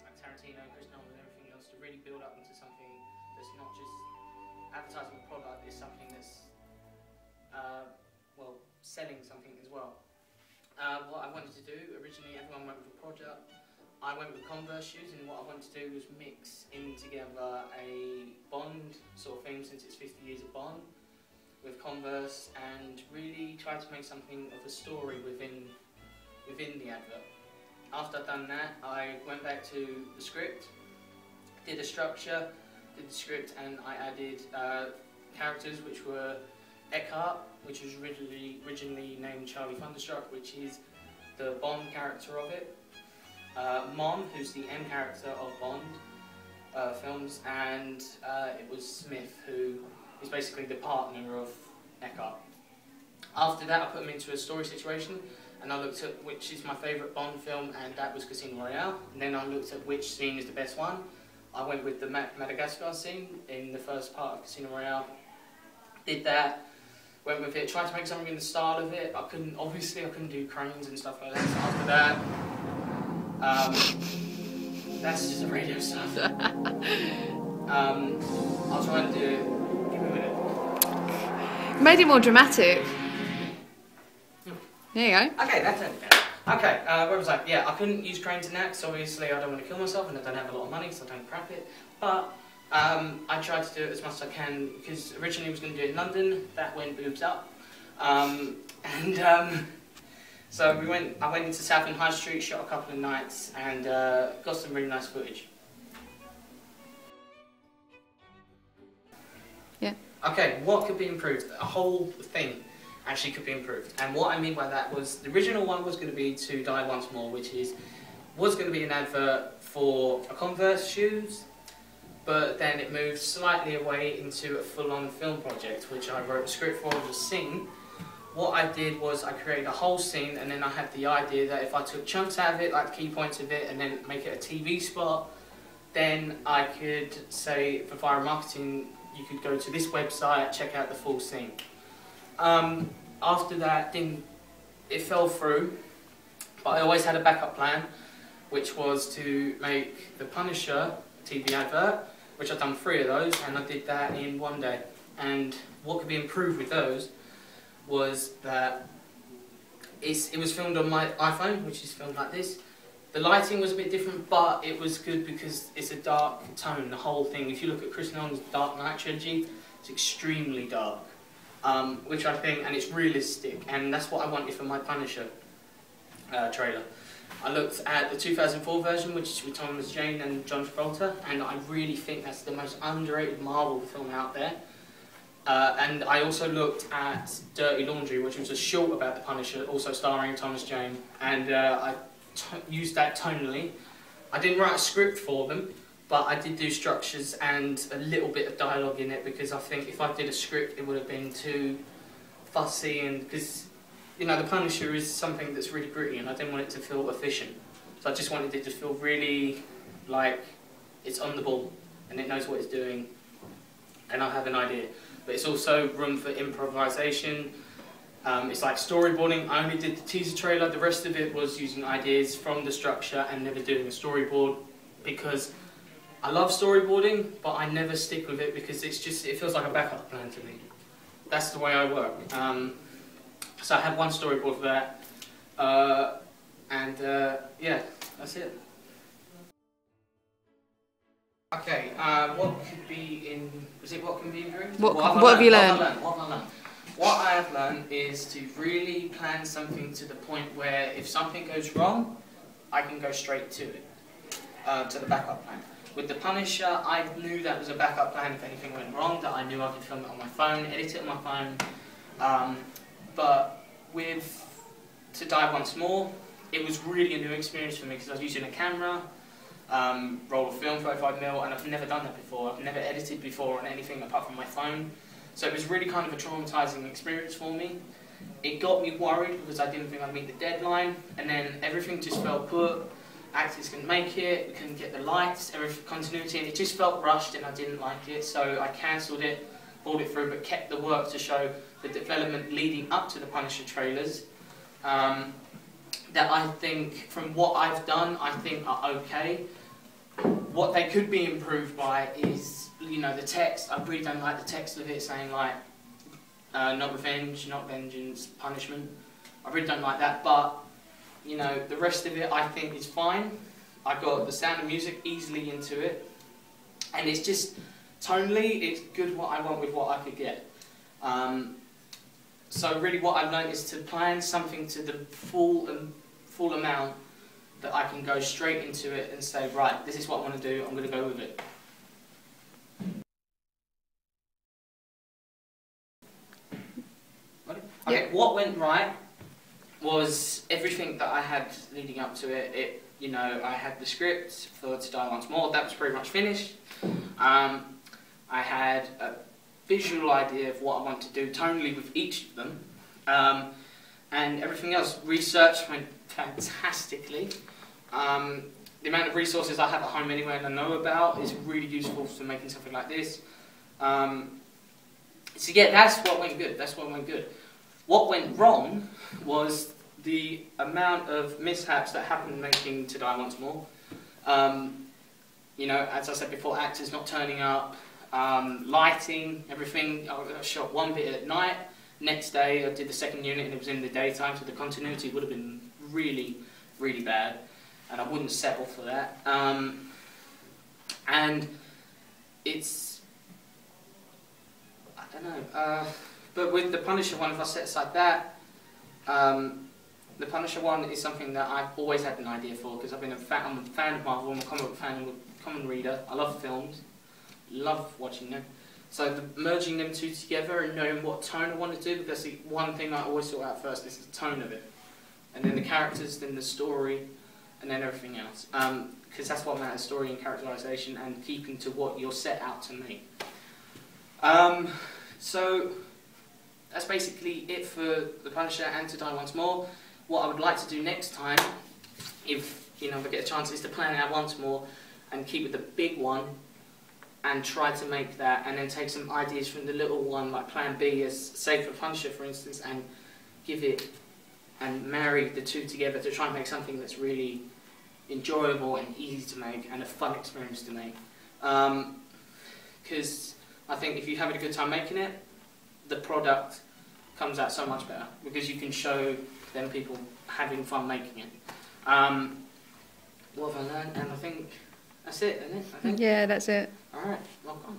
like Tarantino, Chris Nolan and everything else, to really build up into something that's not just advertising a product, it's something that's well, selling something as well. What I wanted to do, originally everyone went with a product, I went with Converse shoes, and what I wanted to do was mix in together a Bond sort of theme, since it's 50 years of Bond, with Converse, and really try to make something of a story within the advert. After I'd done that, I went back to the script, did a structure, did the script, and I added characters which were Eckhart, which was originally named Charlie Thunderstruck, which is the Bond character of it, Mon, who's the M character of Bond films, and it was Smith, who is basically the partner of Eckhart. After that, I put them into a story situation, and I looked at which is my favourite Bond film, and that was Casino Royale. And then I looked at which scene is the best one. I went with the Madagascar scene in the first part of Casino Royale. Did that, went with it, tried to make something in the style of it. Obviously I couldn't do cranes and stuff like that, so after that, that's just the radio stuff. I'll try and do, give me a minute. Made it more dramatic. There you go. Okay, that's it. Okay, where was I? Yeah, I couldn't use cranes and that, so obviously I don't want to kill myself, and I don't have a lot of money, so I don't crap it. But I tried to do it as much as I can, because originally I was going to do it in London. That went boobs up. So I went into Southend High Street, shot a couple of nights, and got some really nice footage. Yeah. Okay, what could be improved? A whole thing actually could be improved. And what I mean by that was, the original one was going to be To Die Once More, which was going to be an advert for a Converse shoes, but then it moved slightly away into a full-on film project, which I wrote a script for, as a scene. What I did was I created a whole scene, and then I had the idea that if I took chunks out of it, like key points of it, and then make it a TV spot, then I could say, for viral marketing, you could go to this website, check out the full scene. After that, it fell through, but I always had a backup plan, which was to make the Punisher TV advert, which I've done 3 of those, and I did that in one day. And what could be improved with those was that it was filmed on my iPhone, which is filmed like this. The lighting was a bit different, but it was good because it's a dark tone, the whole thing. If you look at Chris Nolan's Dark Knight trilogy, it's extremely dark, which I think, and it's realistic, and that's what I wanted for my Punisher trailer. I looked at the 2004 version, which is with Thomas Jane and John Travolta, and I really think that's the most underrated Marvel film out there. And I also looked at Dirty Laundry, which was a short about the Punisher, also starring Thomas Jane, and I used that tonally. I didn't write a script for them, but I did do structures and a little bit of dialogue in it, because I think if I did a script it would have been too fussy, and because, you know, the Punisher is something that's really gritty, and I didn't want it to feel efficient. So I just wanted it to feel really like it's on the ball and it knows what it's doing, and I have an idea. But it's also room for improvisation. It's like storyboarding. I only did the teaser trailer, the rest of it was using ideas from the structure and never doing a storyboard, because I love storyboarding, but I never stick with it because it feels like a backup plan to me. That's the way I work. So I have one storyboard for that, yeah, that's it. Okay, what could be what can be improved? What have you learned? What I have learned is to really plan something to the point where if something goes wrong, I can go straight to it, to the backup plan. With the Punisher, I knew that was a backup plan if anything went wrong, that I knew I could film it on my phone, edit it on my phone. But with To Die Once More, it was really a new experience for me because I was using a camera, roll of film, 35mm, and I've never done that before. I've never edited before on anything apart from my phone. So it was really kind of a traumatizing experience for me. It got me worried because I didn't think I'd meet the deadline, and then everything just fell put. Actors couldn't make it, we couldn't get the lights, continuity, and it just felt rushed and I didn't like it, so I cancelled it, pulled it through, but kept the work to show the development leading up to the Punisher trailers. that I think, from what I've done, I think are okay. What they could be improved by is, you know, the text. I really don't like the text of it saying like, not revenge, not vengeance, punishment. I really don't like that, but, you know, the rest of it I think is fine. I got the Sound of Music easily into it, and it's just, tonally, it's good what I want with what I could get. So really what I've learned is to plan something to the full amount that I can go straight into it and say, right, this is what I want to do, I'm going to go with it. Okay, what went right was everything that I had leading up to it. You know, I had the script for To Die Once More, that was pretty much finished. I had a visual idea of what I want to do tonally with each of them. And everything else, research went fantastically. The amount of resources I have at home anyway and I know about is really useful for making something like this. So yeah, that's what went good, that's what went good. What went wrong was the amount of mishaps that happened making To Die Once More. You know, as I said before, actors not turning up, lighting, everything. I shot one bit at night. Next day I did the second unit and it was in the daytime, so the continuity would have been really, really bad. And I wouldn't settle for that. And it's, I don't know, but with the Punisher one, if I set aside that, the Punisher one is something that I've always had an idea for, because I'm a fan of Marvel, I'm a comic book fan, I'm a common reader, I love films, love watching them. So merging them two together and knowing what tone I want to do, because the one thing I always sort out first is the tone of it. And then the characters, then the story, and then everything else. Because that's what matters, story and characterization, and keeping to what you're set out to make. So that's basically it for The Punisher and To Die Once More. What I would like to do next time, if you know, if I get a chance, is to plan it out once more and keep it the big one and try to make that, and then take some ideas from the little one, like Plan B, as say for Punisher for instance, and give it and marry the two together to try and make something that's really enjoyable and easy to make and a fun experience to make. Because I think if you're having a good time making it, the product comes out so much better, because you can show them people having fun making it. What have I learned? And I think that's it, isn't it? I think. Yeah, that's it. Alright, welcome.